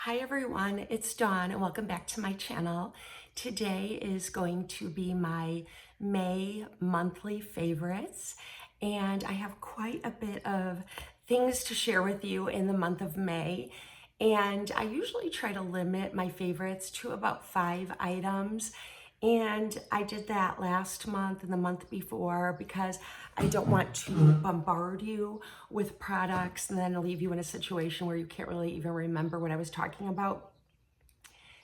Hi everyone, it's Dawn and welcome back to my channel. Today is going to be my May monthly favorites, and I have quite a bit of things to share with you in the month of May. And I usually try to limit my favorites to about 5 items. And I did that last month and the month before because I don't want to bombard you with products and then leave you in a situation where you can't really even remember what I was talking about.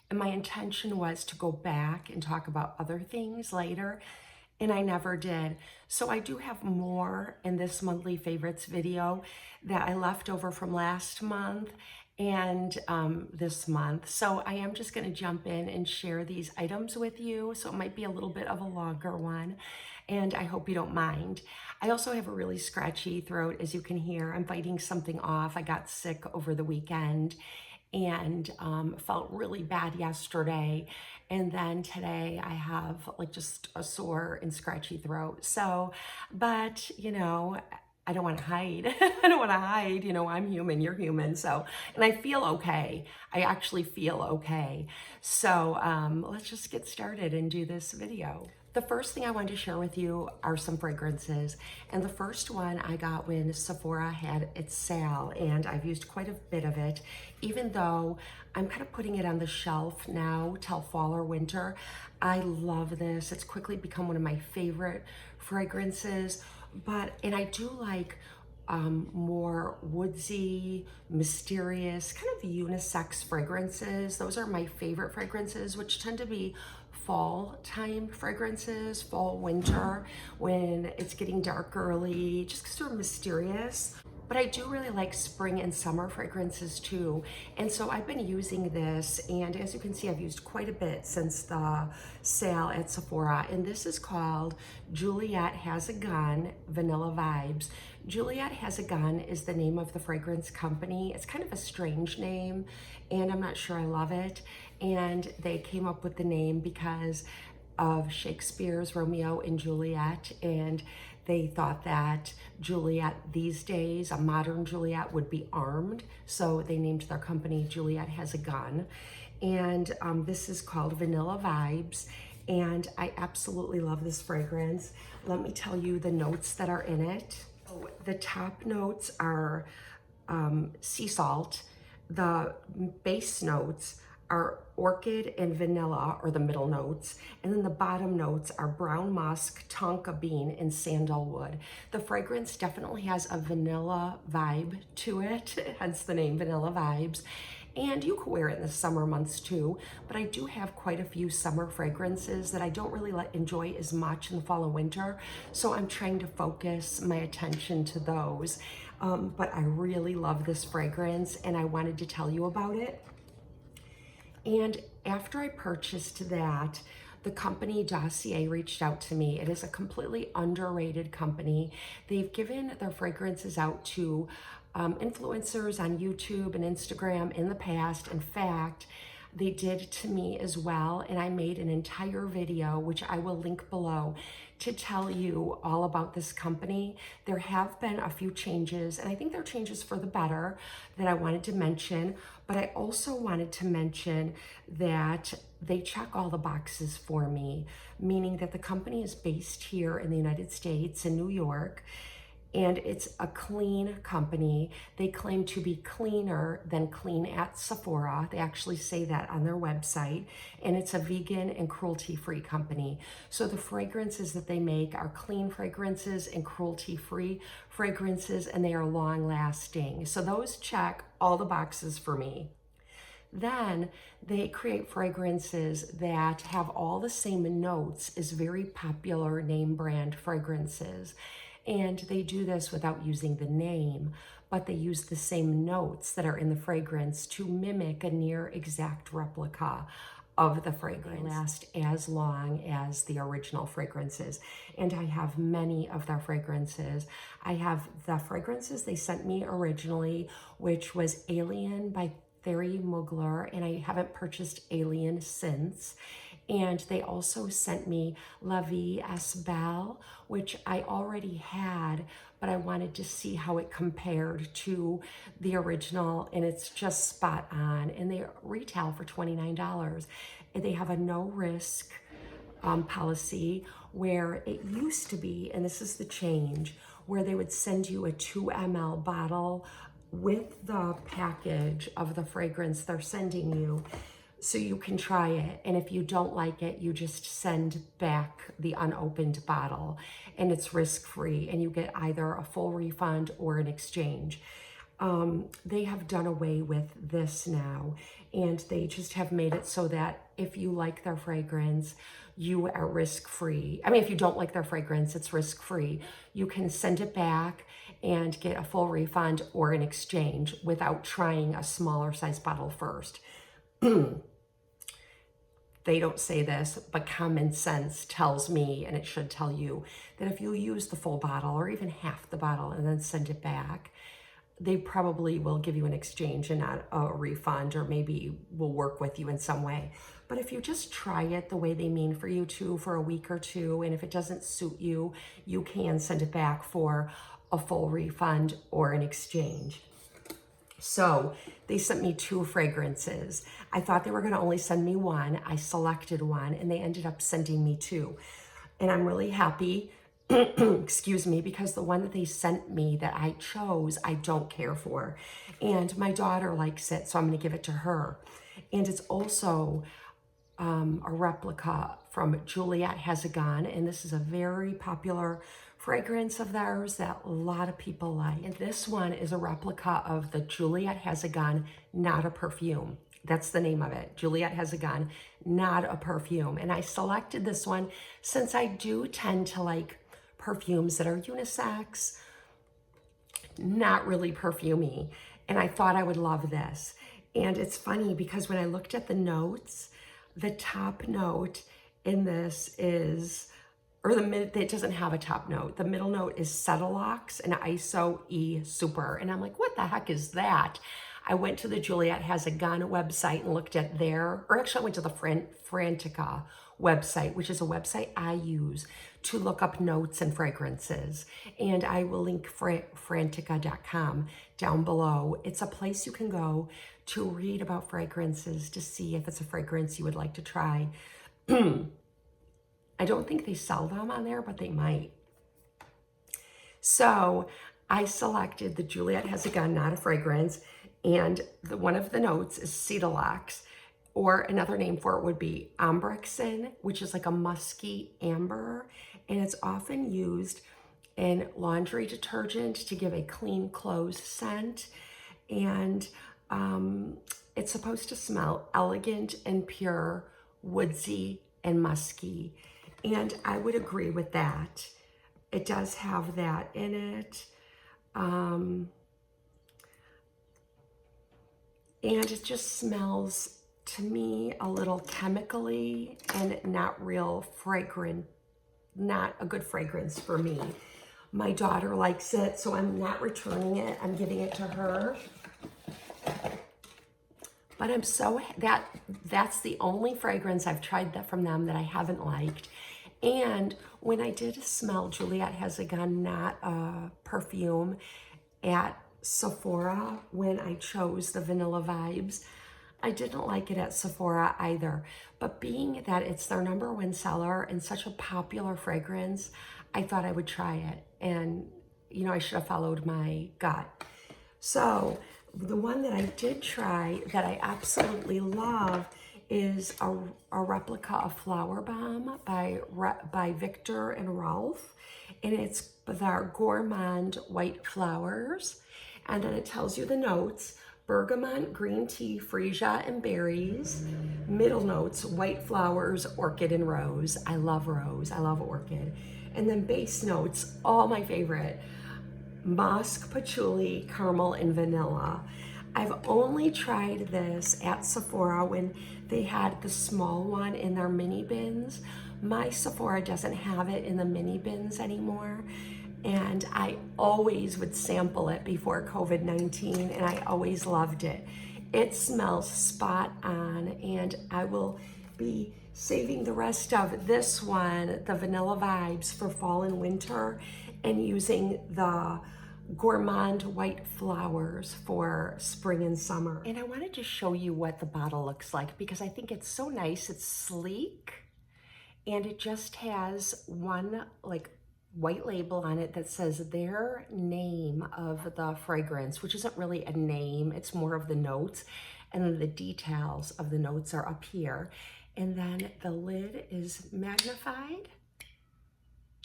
And my intention was to go back and talk about other things later, and I never did. So I do have more in this monthly favorites video that I left over from last month and this month. So I am just gonna jump in and share these items with you. So it might be a little bit of a longer one, and I hope you don't mind. I also have a really scratchy throat, as you can hear. I'm fighting something off. I got sick over the weekend and felt really bad yesterday. And then today I have like just a sore and scratchy throat. So, but you know, I don't want to hide. I don't want to hide. You know, I'm human, you're human. So, and I feel okay. I actually feel okay. So let's just get started and do this video. The first thing I wanted to share with you are some fragrances. And the first one I got when Sephora had its sale, and I've used quite a bit of it, even though I'm kind of putting it on the shelf now till fall or winter. I love this. It's quickly become one of my favorite fragrances, and I do like more woodsy, mysterious, kind of unisex fragrances. Those are my favorite fragrances, which tend to be fall time fragrances, fall, winter, when it's getting dark early, just sort of mysterious. But I do really like spring and summer fragrances too. And so I've been using this, and as you can see, I've used quite a bit since the sale at Sephora. And this is called Juliet Has a Gun Vanilla Vibes. Juliet Has a Gun is the name of the fragrance company. It's kind of a strange name, and I'm not sure I love it. And they came up with the name because of Shakespeare's Romeo and Juliet, and they thought that Juliet these days, a modern Juliet, would be armed. So they named their company Juliet Has a Gun. And this is called Vanilla Vibes. And I absolutely love this fragrance. Let me tell you the notes that are in it. So the top notes are sea salt. The base notes are orchid and vanilla, or the middle notes, and then the bottom notes are brown musk, tonka bean, and sandalwood. The fragrance definitely has a vanilla vibe to it, hence the name Vanilla Vibes. And you could wear it in the summer months too, but I do have quite a few summer fragrances that I don't really enjoy as much in the fall and winter, so I'm trying to focus my attention to those. But I really love this fragrance, and I wanted to tell you about it. And after I purchased that, the company Dossier reached out to me. It is a completely underrated company. They've given their fragrances out to influencers on YouTube and Instagram in the past. In fact, they did to me as well, and I made an entire video, which I will link below, to tell you all about this company. There have been a few changes, and I think they're changes for the better, that I wanted to mention, but I also wanted to mention that they check all the boxes for me, meaning that the company is based here in the United States, in New York, and it's a clean company. They claim to be cleaner than Clean at Sephora. They actually say that on their website. And it's a vegan and cruelty-free company. So the fragrances that they make are clean fragrances and cruelty-free fragrances, and they are long-lasting. So those check all the boxes for me. Then they create fragrances that have all the same notes as very popular name brand fragrances. And they do this without using the name, but they use the same notes that are in the fragrance to mimic a near exact replica of the fragrance. They last as long as the original fragrances. And I have many of their fragrances. I have the fragrances they sent me originally, which was Alien by Thierry Mugler, and I haven't purchased Alien since. And they also sent me La Vie Es Belle, which I already had, but I wanted to see how it compared to the original, and it's just spot on. And they retail for $29. And they have a no risk policy, where it used to be, and this is the change, where they would send you a 2 ml bottle with the package of the fragrance they're sending you, so you can try it. And if you don't like it, you just send back the unopened bottle, and it's risk-free, and you get either a full refund or an exchange. They have done away with this now, and they just have made it so that if you like their fragrance, you are risk-free. I mean, if you don't like their fragrance, it's risk-free. You can send it back and get a full refund or an exchange without trying a smaller size bottle first. They don't say this, but common sense tells me, and it should tell you, that if you use the full bottle or even half the bottle and then send it back, they probably will give you an exchange and not a refund, or maybe will work with you in some way. But if you just try it the way they mean for you to for a week or two, and if it doesn't suit you, you can send it back for a full refund or an exchange. So they sent me 2 fragrances. I thought they were going to only send me one. I selected one, and they ended up sending me 2. And I'm really happy, excuse me, because the one that they sent me that I chose, I don't care for. And my daughter likes it, so I'm going to give it to her. And it's also a replica from Juliette Has a Gun, and this is a very popular fragrance of theirs that a lot of people like. And this one is a replica of the Juliette Has a Gun, not a perfume. That's the name of it, Juliette Has a Gun, not a perfume. And I selected this one since I do tend to like perfumes that are unisex, not really perfumey. And I thought I would love this. And it's funny because when I looked at the notes, the top note in this is, or it doesn't have a top note. The middle note is Cetylox and ISO E Super. And I'm like, what the heck is that? I went to the Juliette Has a Gun website and looked at or actually I went to the Frantica website, which is a website I use to look up notes and fragrances. And I will link frantica.com down below. It's a place you can go to read about fragrances to see if it's a fragrance you would like to try. I don't think they sell them on there, but they might. So I selected the Juliette Has a Gun, not a fragrance, and one of the notes is Cetylox, or another name for it would be Ambrexin, which is like a musky amber, and it's often used in laundry detergent to give a clean clothes scent. And it's supposed to smell elegant and pure, woodsy and musky. And I would agree with that. It does have that in it. And it just smells, to me, a little chemically and not real fragrant, not a good fragrance for me. My daughter likes it, so I'm not returning it. I'm giving it to her. But I'm so, that's the only fragrance I've tried that from them that I haven't liked. And when I did smell Juliette Has a Gun, not a perfume, at Sephora, when I chose the Vanilla Vibes, I didn't like it at Sephora either. But being that it's their #1 seller and such a popular fragrance, I thought I would try it. And, you know, I should have followed my gut. So the one that I did try that I absolutely love is a replica of Flower Bomb by Victor and Rolf. And it's their Gourmand White Flowers. And then it tells you the notes: bergamot, green tea, freesia, and berries. Middle notes: white flowers, orchid, and rose. I love rose. I love orchid. And then base notes, all my favorite: musk, patchouli, caramel, and vanilla. I've only tried this at Sephora when they had the small one in their mini bins. My Sephora doesn't have it in the mini bins anymore. And I always would sample it before COVID-19, and I always loved it. It smells spot on, and I will be saving the rest of this one, the Vanilla Vibes, for fall and winter, and using the Gourmand White Flowers for spring and summer. And I wanted to show you what the bottle looks like because I think it's so nice. It's sleek, and it just has one like white label on it that says their name of the fragrance, which isn't really a name, it's more of the notes. And then the details of the notes are up here. And then the lid is magnified.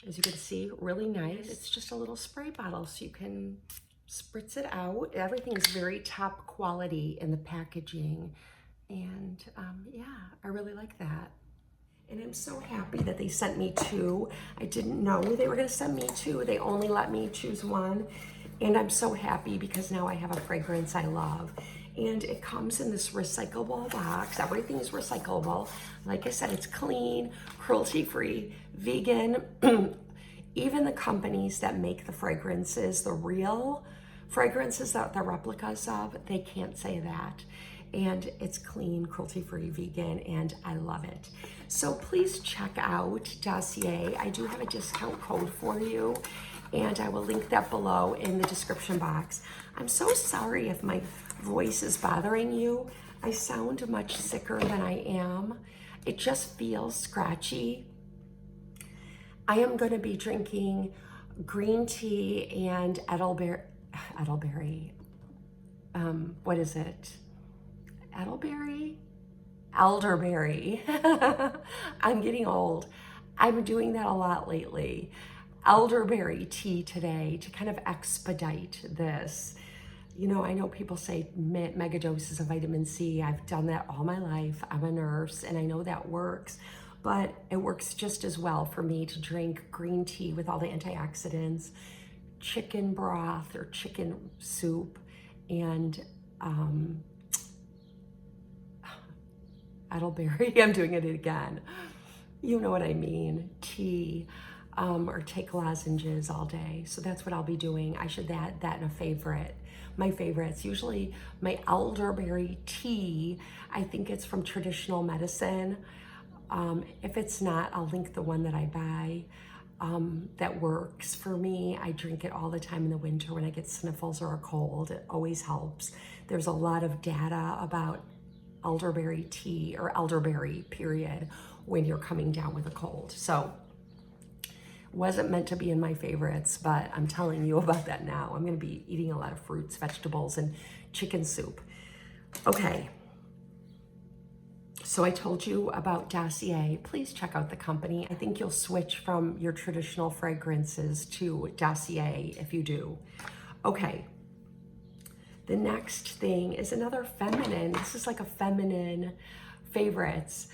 As you can see, really nice. It's just a little spray bottle, so you can spritz it out. Everything is very top quality in the packaging. And yeah, I really like that. And I'm so happy that they sent me two. I didn't know they were gonna send me two. They only let me choose one. And I'm so happy because now I have a fragrance I love. And it comes in this recyclable box. Everything is recyclable. Like I said, it's clean, cruelty-free, vegan. Even the companies that make the fragrances, the real fragrances that the replicas of, they can't say that. And it's clean, cruelty-free, vegan, and I love it. So please check out Dossier. I do have a discount code for you, and I will link that below in the description box. I'm so sorry if my voice is bothering you. I sound much sicker than I am. It just feels scratchy. I am going to be drinking green tea and elderberry, what is it? Elderberry. I'm getting old. I'm doing that a lot lately. Elderberry tea today to kind of expedite this. You know, I know people say mega doses of vitamin C. I've done that all my life. I'm a nurse and I know that works, but it works just as well for me to drink green tea with all the antioxidants, chicken broth or chicken soup, and elderberry, I'm doing it again. You know what I mean, tea, or take lozenges all day. So that's what I'll be doing. I should add that in a favorite. My favorites, usually my elderberry tea, I think it's from Traditional Medicine. If it's not, I'll link the one that I buy that works for me. I drink it all the time in the winter when I get sniffles or a cold. It always helps. There's a lot of data about elderberry tea or elderberry period when you're coming down with a cold. So wasn't meant to be in my favorites, but I'm telling you about that now. I'm gonna be eating a lot of fruits, vegetables, and chicken soup. Okay, so I told you about Dossier. Please check out the company. I think you'll switch from your traditional fragrances to Dossier if you do. Okay, the next thing is another feminine. This is like a feminine favorites.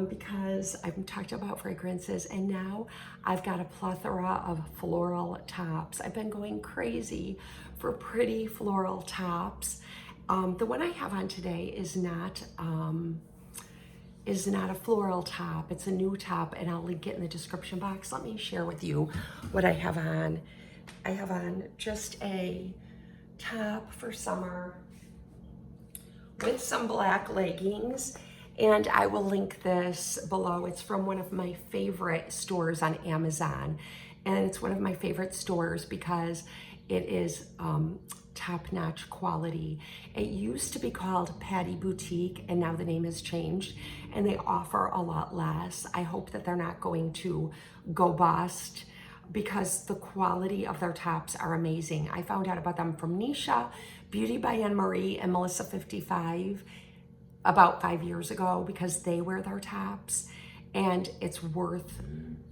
Because I've talked about fragrances and now I've got a plethora of floral tops. I've been going crazy for pretty floral tops. The one I have on today is not a floral top. It's a new top and I'll link it in the description box. Let me share with you what I have on. I have on just a top for summer with some black leggings. And I will link this below. It's from one of my favorite stores on Amazon. And it's one of my favorite stores because it is top-notch quality. It used to be called Patty Boutique, and now the name has changed. And they offer a lot less. I hope that they're not going to go bust because the quality of their tops are amazing. I found out about them from Nisha, Beauty by Anne-Marie, and Melissa 55. About 5 years ago because they wear their tops, and it's worth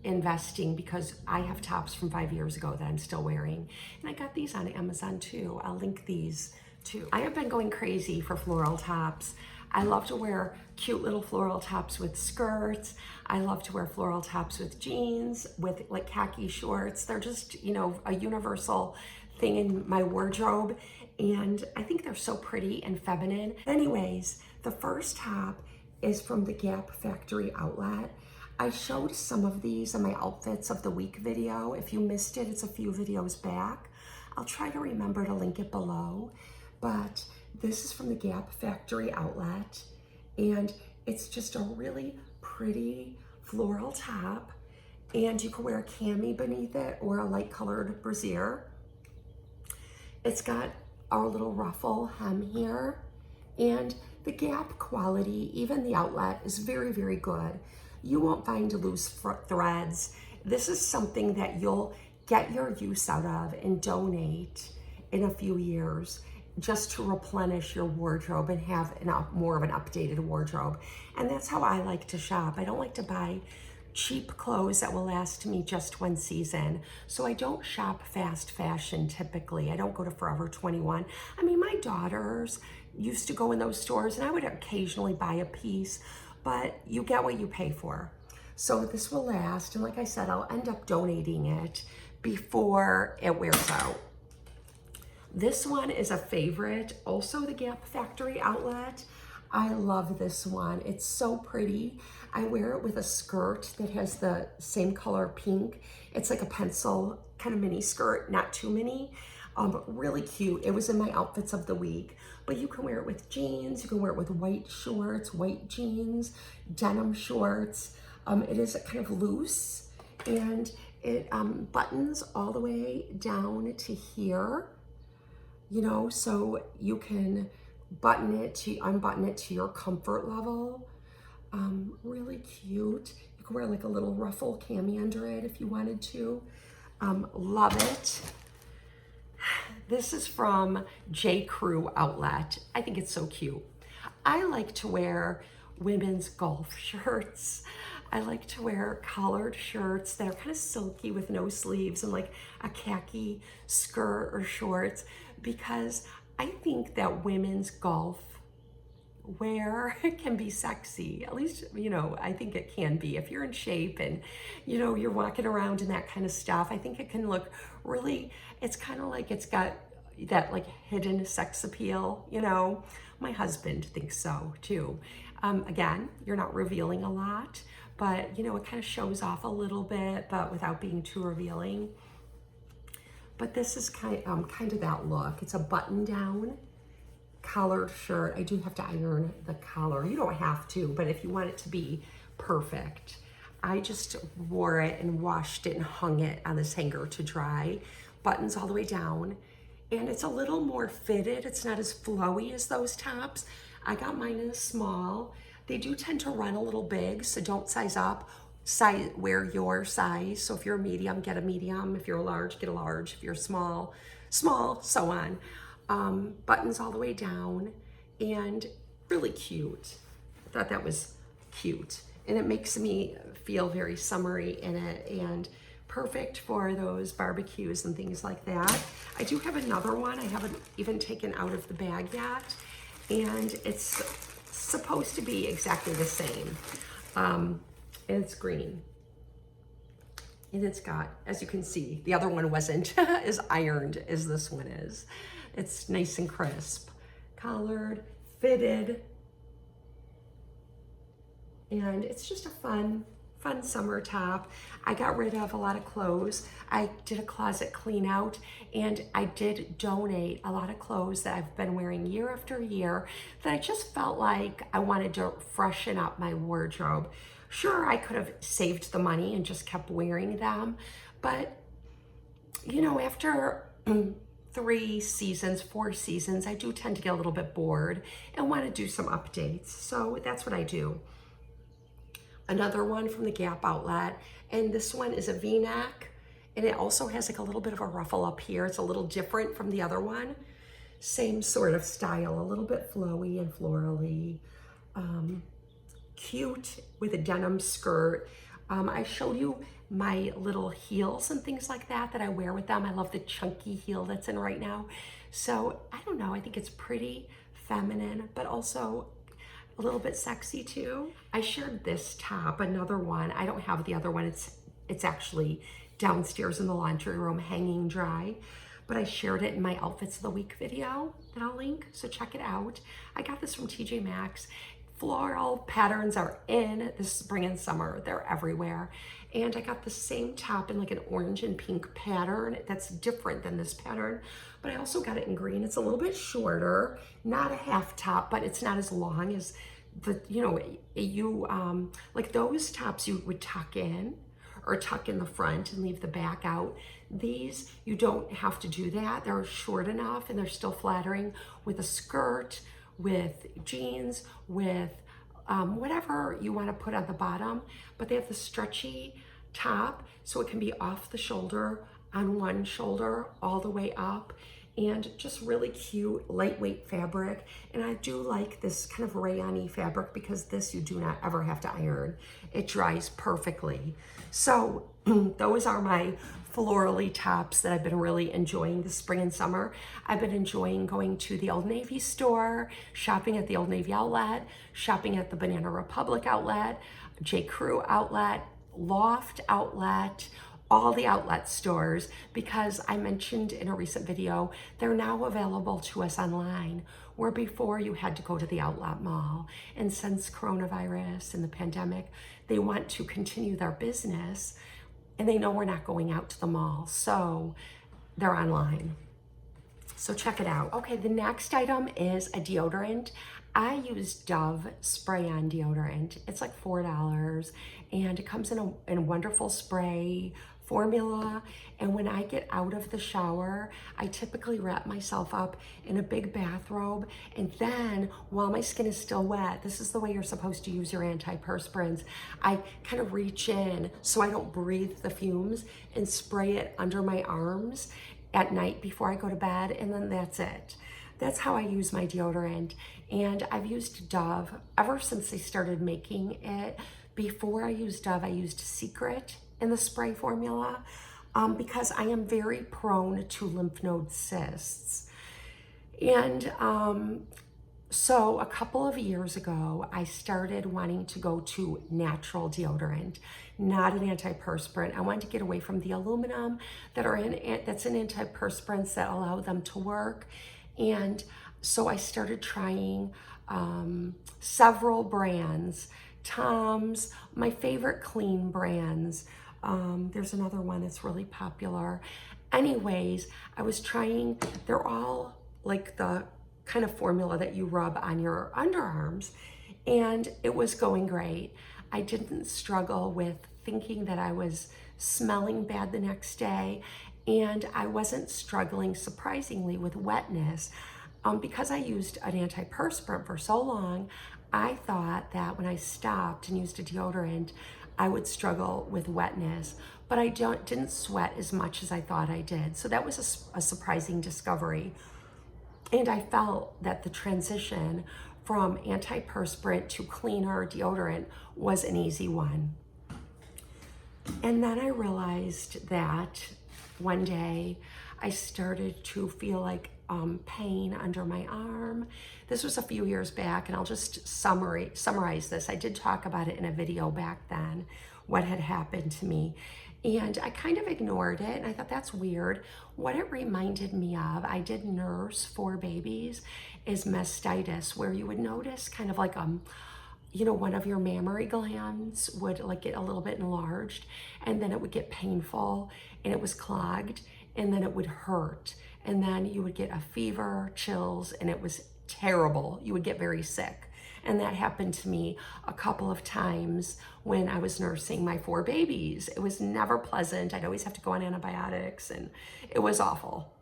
investing because I have tops from 5 years ago that I'm still wearing. And I got these on Amazon too. I'll link these too. I have been going crazy for floral tops. I love to wear cute little floral tops with skirts. I love to wear floral tops with jeans, with like khaki shorts. They're just, you know, a universal thing in my wardrobe. And I think they're so pretty and feminine. Anyways, the first top is from the Gap Factory Outlet. I showed some of these in my outfits of the week video. If you missed it, it's a few videos back. I'll try to remember to link it below. But this is from the Gap Factory Outlet. And It's just a really pretty floral top, and you can wear a cami beneath it or a light colored brassiere. It's got our little ruffle hem here, and the gap quality, even the outlet, is very, very good. You won't find loose threads. This is something that you'll get your use out of and donate in a few years, just to replenish your wardrobe and have more of an updated wardrobe. And that's how I like to shop. I don't like to buy cheap clothes that will last me just one season. So I don't shop fast fashion typically. I don't go to Forever 21. I mean, my daughters used to go in those stores and I would occasionally buy a piece, but you get what you pay for. So this will last. And like I said, I'll end up donating it before it wears out. This one is a favorite, also the Gap Factory outlet. I love this one. It's so pretty. I wear it with a skirt that has the same color pink. It's like a pencil kind of mini skirt, not too mini, really cute. It was in my outfits of the week, but you can wear it with jeans. You can wear it with white shorts, white jeans, denim shorts. It is kind of loose, and it buttons all the way down to here, you know, so you can button it to, unbutton it to your comfort level. Really cute. You can wear like a little ruffle cami under it if you wanted to. Love it. This is from J. Crew Outlet. I think it's so cute. I like to wear women's golf shirts. I like to wear collared shirts that are kind of silky with no sleeves and like a khaki skirt or shorts, because I think that women's golf wear can be sexy. At least, you know, I think it can be. If you're in shape and, you know, you're walking around in that kind of stuff, I think it can look really, it's kind of like it's got that like hidden sex appeal, you know. My husband thinks so too. Again, you're not revealing a lot, but you know, it kind of shows off a little bit, but without being too revealing. But this is kind of that look. It's a button down collared shirt. I do have to iron the collar. You don't have to, but if you want it to be perfect, I just wore it and washed it and hung it on this hanger to dry. Buttons all the way down, and it's a little more fitted. It's not as flowy as those tops. I got mine in a small. They do tend to run a little big, so don't size up. Wear your size. So if you're a medium, get a medium. If you're a large, get a large. If you're small, small, so on. Buttons all the way down, and really cute. I thought that was cute, and it makes me feel very summery in it, and perfect for those barbecues and things like that. I do have another one I haven't even taken out of the bag yet, and it's supposed to be exactly the same. And it's green. And it's got, as you can see, the other one wasn't as ironed as this one is. It's nice and crisp, collared, fitted, and it's just a fun summer top. I got rid of a lot of clothes. I did a closet clean out, and I did donate a lot of clothes that I've been wearing year after year that I just felt like I wanted to freshen up my wardrobe. Sure, I could have saved the money and just kept wearing them, but you know, after 3 seasons, 4 seasons, I do tend to get a little bit bored and want to do some updates. So that's what I do. Another one from the Gap outlet, and this one is a V-neck, and it also has like a little bit of a ruffle up here. It's a little different from the other one. Same sort of style, a little bit flowy and florally. Cute with a denim skirt. I showed you my little heels and things like that I wear with them. I love the chunky heel that's in right now. So I don't know, I think it's pretty feminine, but also a little bit sexy too. I shared this top, another one. I don't have the other one. It's actually downstairs in the laundry room hanging dry, but I shared it in my outfits of the week video that I'll link, so check it out. I got this from TJ Maxx. Floral patterns are in this spring and summer. They're everywhere. And I got the same top in like an orange and pink pattern that's different than this pattern, but I also got it in green. It's a little bit shorter, not a half top, but it's not as long as like those tops you would tuck in or tuck in the front and leave the back out. These, you don't have to do that. They're short enough and they're still flattering with a skirt, with jeans, with whatever you want to put on the bottom, but they have the stretchy top so it can be off the shoulder, on one shoulder all the way up, and just really cute lightweight fabric. And I do like this kind of rayon-y fabric because this you do not ever have to iron. It dries perfectly. So those are my florally tops that I've been really enjoying this spring and summer. I've been enjoying going to the Old Navy store, shopping at the Old Navy outlet, shopping at the Banana Republic outlet, J. Crew outlet, Loft outlet, all the outlet stores, because I mentioned in a recent video, they're now available to us online, where before you had to go to the outlet mall. And since coronavirus and the pandemic, they want to continue their business and they know we're not going out to the mall, so they're online. So check it out. Okay, the next item is a deodorant. I use Dove spray-on deodorant. It's like $4 and it comes in a wonderful spray formula. And when I get out of the shower, I typically wrap myself up in a big bathrobe. And then while my skin is still wet, this is the way you're supposed to use your antiperspirants. I kind of reach in so I don't breathe the fumes and spray it under my arms at night before I go to bed, and then that's it. That's how I use my deodorant. And I've used Dove ever since they started making it. Before I used Dove, I used Secret in the spray formula because I am very prone to lymph node cysts. And so a couple of years ago, I started wanting to go to natural deodorant, not an antiperspirant. I wanted to get away from the aluminum that's in antiperspirants that allow them to work. And so I started trying several brands, Tom's, my favorite clean brands. There's another one that's really popular. Anyways, I was trying, they're all like the kind of formula that you rub on your underarms, and it was going great. I didn't struggle with thinking that I was smelling bad the next day, and I wasn't struggling, surprisingly, with wetness. Because I used an antiperspirant for so long, I thought that when I stopped and used a deodorant, I would struggle with wetness, but I didn't sweat as much as I thought I did. So that was a surprising discovery. And I felt that the transition from antiperspirant to cleaner deodorant was an easy one. And then I realized that one day I started to feel like pain under my arm. This was a few years back, and I'll just summarize this. I did talk about it in a video back then, what had happened to me. And I kind of ignored it, and I thought that's weird. What it reminded me of, I did nurse 4 babies, is mastitis, where you would notice kind of like one of your mammary glands would like get a little bit enlarged, and then it would get painful, and it was clogged, and then it would hurt, and then you would get a fever, chills, and it was terrible. You would get very sick. And that happened to me a couple of times when I was nursing my 4 babies. It was never pleasant. I'd always have to go on antibiotics, and it was awful.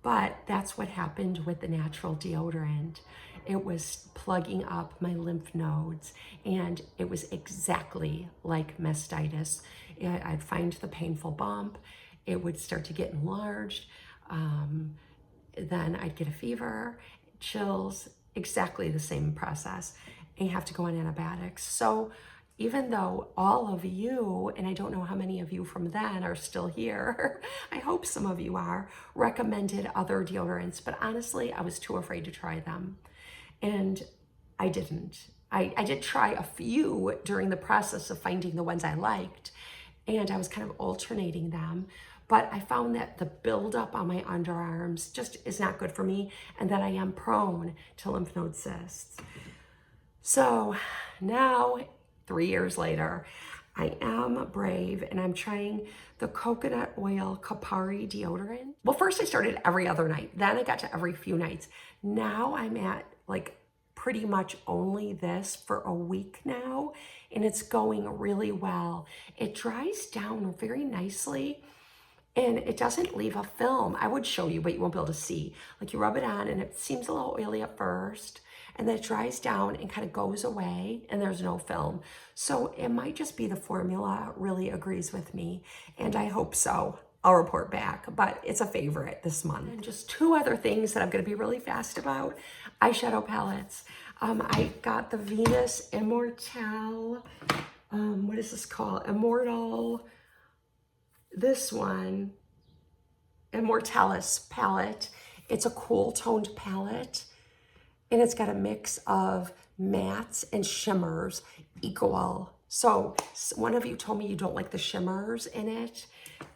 But that's what happened with the natural deodorant. It was plugging up my lymph nodes, and it was exactly like mastitis. I'd find the painful bump. It would start to get enlarged. Then I'd get a fever, chills, exactly the same process, and you have to go on antibiotics. So even though all of you, and I don't know how many of you from then are still here, I hope some of you are, recommended other deodorants, but honestly, I was too afraid to try them. And I didn't. I did try a few during the process of finding the ones I liked, and I was kind of alternating them. But I found that the buildup on my underarms just is not good for me, and that I am prone to lymph node cysts. So now, 3 years later, I am brave, and I'm trying the coconut oil Kapari deodorant. Well, first I started every other night. Then I got to every few nights. Now I'm at like pretty much only this for a week now, and it's going really well. It dries down very nicely, and it doesn't leave a film. I would show you, but you won't be able to see. Like, you rub it on and it seems a little oily at first, and then it dries down and kind of goes away, and there's no film. So it might just be the formula really agrees with me, and I hope so. I'll report back, but it's a favorite this month. And just two other things that I'm gonna be really fast about. Eyeshadow palettes. I got the Venus Immortelle, what is this called? Immortal, this one, Immortalis palette. It's a cool toned palette, and it's got a mix of mattes and shimmers equal. So one of you told me you don't like the shimmers in it,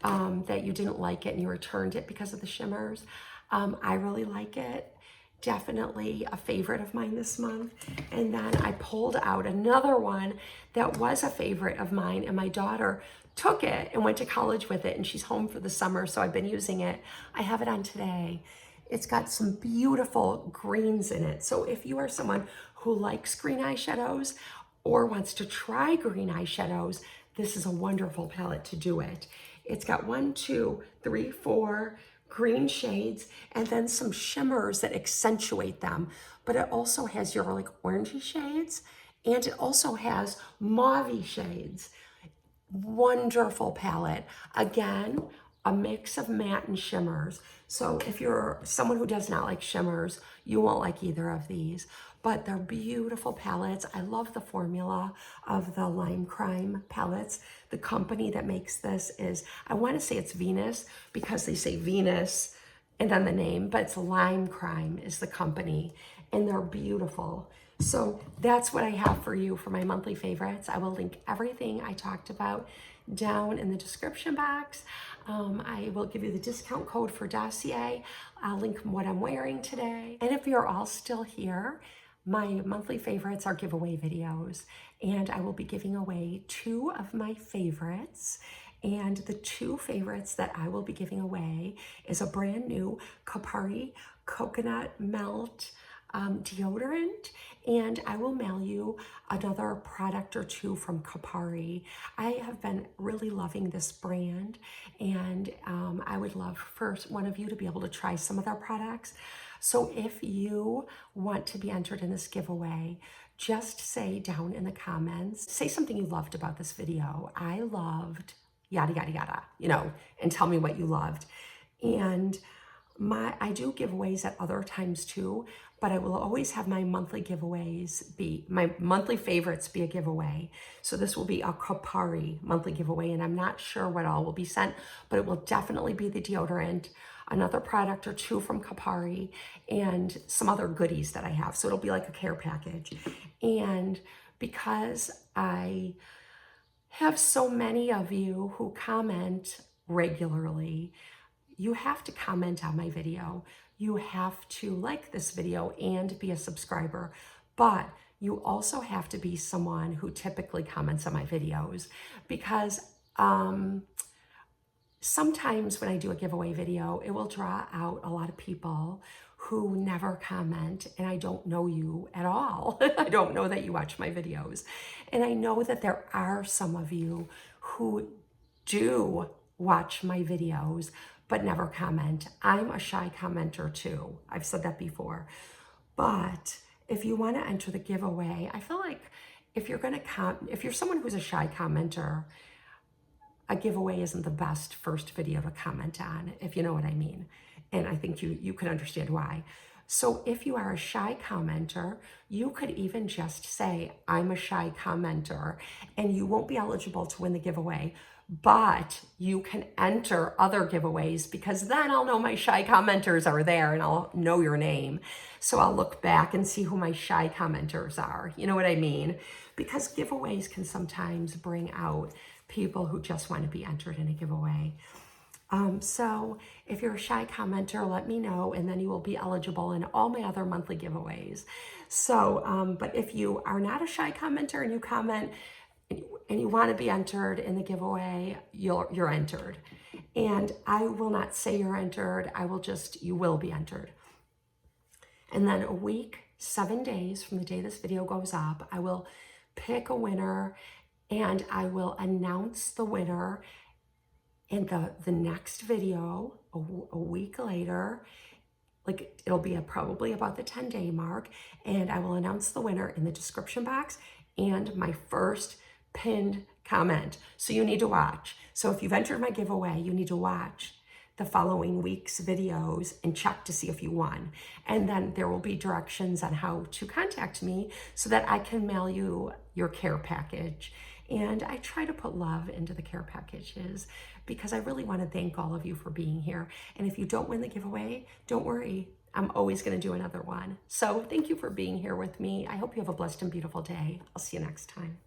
that you didn't like it and you returned it because of the shimmers. I really like it. Definitely a favorite of mine this month. And then I pulled out another one that was a favorite of mine, and my daughter took it and went to college with it, and she's home for the summer, so I've been using it. I have it on today. It's got some beautiful greens in it. So if you are someone who likes green eyeshadows or wants to try green eyeshadows, this is a wonderful palette to do it. It's got 1, 2, 3, 4 green shades, and then some shimmers that accentuate them. But it also has your like orangey shades, and it also has mauvey shades. Wonderful palette. Again, a mix of matte and shimmers. So if you're someone who does not like shimmers, you won't like either of these, but they're beautiful palettes. I love the formula of the Lime Crime palettes. The company that makes this is, I want to say it's Venus because they say Venus and then the name, but it's Lime Crime is the company, and they're beautiful. So that's what I have for you for my monthly favorites. I will link everything I talked about down in the description box. I will give you the discount code for Dossier. I'll link what I'm wearing today. And if you're all still here, my monthly favorites are giveaway videos, and I will be giving away 2 of my favorites. And the 2 favorites that I will be giving away is a brand new Kapari Coconut Melt deodorant, and I will mail you another product or 2 from Kapari. I have been really loving this brand, and I would love for one of you to be able to try some of their products. So if you want to be entered in this giveaway, just say down in the comments, say something you loved about this video. I loved yada, yada, yada, you know, and tell me what you loved. And I do giveaways at other times too, but I will always have my monthly giveaways be, my monthly favorites be a giveaway. So this will be a Kapari monthly giveaway, and I'm not sure what all will be sent, but it will definitely be the deodorant, another product or 2 from Kapari, and some other goodies that I have. So it'll be like a care package. And because I have so many of you who comment regularly, you have to comment on my video. You have to like this video and be a subscriber, but you also have to be someone who typically comments on my videos, because sometimes when I do a giveaway video, it will draw out a lot of people who never comment, and I don't know you at all. I don't know that you watch my videos. And I know that there are some of you who do watch my videos, but never comment. I'm a shy commenter too. I've said that before. But if you want to enter the giveaway, I feel like if you're if you're someone who's a shy commenter, a giveaway isn't the best first video to comment on, if you know what I mean. And I think you can understand why. So if you are a shy commenter, you could even just say, I'm a shy commenter, and you won't be eligible to win the giveaway, but you can enter other giveaways, because then I'll know my shy commenters are there and I'll know your name. So I'll look back and see who my shy commenters are. You know what I mean? Because giveaways can sometimes bring out people who just want to be entered in a giveaway. So if you're a shy commenter, let me know, and then you will be eligible in all my other monthly giveaways. So, but if you are not a shy commenter and you comment and you want to be entered in the giveaway, you're entered. And I will not say you're entered. I will just, you will be entered. And then a week 7 days from the day this video goes up, I will pick a winner and I will announce the winner in the next video a week later. Like, it'll be probably about the 10-day mark, and I will announce the winner in the description box and my first pinned comment. So you need to watch. So if you've entered my giveaway, you need to watch the following week's videos and check to see if you won. And then there will be directions on how to contact me so that I can mail you your care package. And I try to put love into the care packages because I really want to thank all of you for being here. And if you don't win the giveaway, don't worry. I'm always going to do another one. So thank you for being here with me. I hope you have a blessed and beautiful day. I'll see you next time.